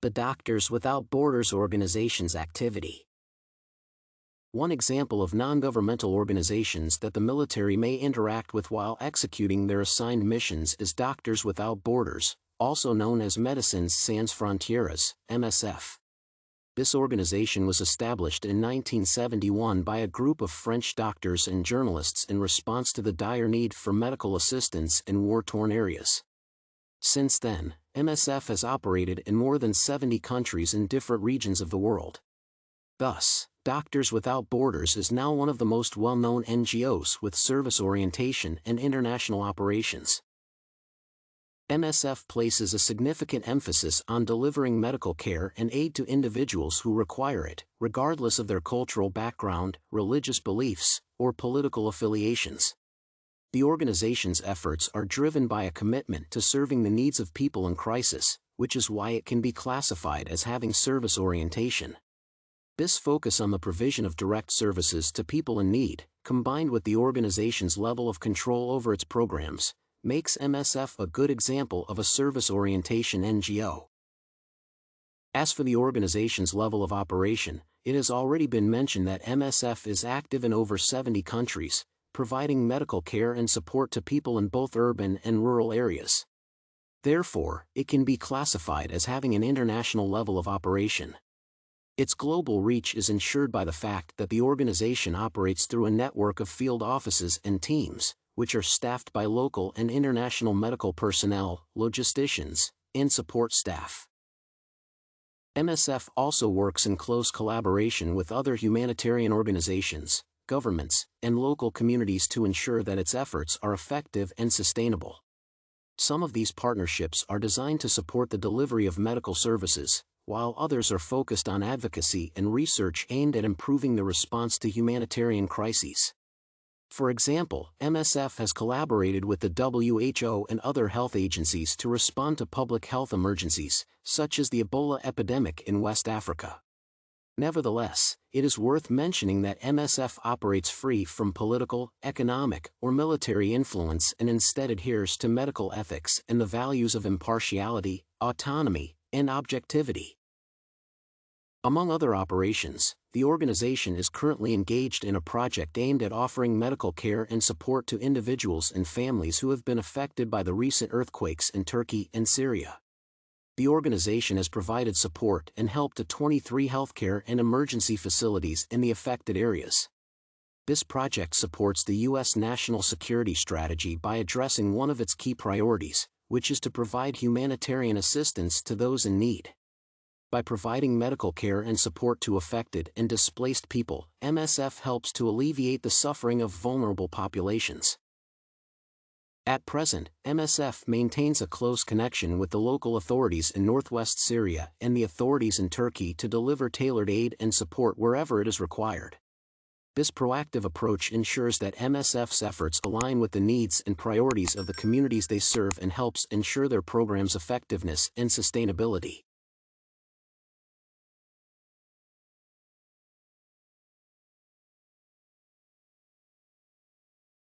the Doctors Without Borders organization's activity. One example of non-governmental organizations that the military may interact with while executing their assigned missions is Doctors Without Borders, also known as Médecins Sans Frontières, MSF. This organization was established in 1971 by a group of French doctors and journalists in response to the dire need for medical assistance in war-torn areas. Since then, MSF has operated in more than 70 countries in different regions of the world. Thus, Doctors Without Borders is now one of the most well-known NGOs with service orientation and international operations. MSF places a significant emphasis on delivering medical care and aid to individuals who require it, regardless of their cultural background, religious beliefs, or political affiliations. The organization's efforts are driven by a commitment to serving the needs of people in crisis, which is why it can be classified as having service orientation. This focus on the provision of direct services to people in need, combined with the organization's level of control over its programs, makes MSF a good example of a service orientation NGO. As for the organization's level of operation, it has already been mentioned that MSF is active in over 70 countries, providing medical care and support to people in both urban and rural areas. Therefore, it can be classified as having an international level of operation. Its global reach is ensured by the fact that the organization operates through a network of field offices and teams, which are staffed by local and international medical personnel, logisticians, and support staff. MSF also works in close collaboration with other humanitarian organizations, governments, and local communities to ensure that its efforts are effective and sustainable. Some of these partnerships are designed to support the delivery of medical services, while others are focused on advocacy and research aimed at improving the response to humanitarian crises. For example, MSF has collaborated with the WHO and other health agencies to respond to public health emergencies, such as the Ebola epidemic in West Africa. Nevertheless, it is worth mentioning that MSF operates free from political, economic, or military influence and instead adheres to medical ethics and the values of impartiality, autonomy, and objectivity. Among other operations, the organization is currently engaged in a project aimed at offering medical care and support to individuals and families who have been affected by the recent earthquakes in Turkey and Syria. The organization has provided support and help to 23 healthcare and emergency facilities in the affected areas. This project supports the U.S. national security strategy by addressing one of its key priorities, which is to provide humanitarian assistance to those in need. By providing medical care and support to affected and displaced people, MSF helps to alleviate the suffering of vulnerable populations. At present, MSF maintains a close connection with the local authorities in northwest Syria and the authorities in Turkey to deliver tailored aid and support wherever it is required. This proactive approach ensures that MSF's efforts align with the needs and priorities of the communities they serve and helps ensure their program's effectiveness and sustainability.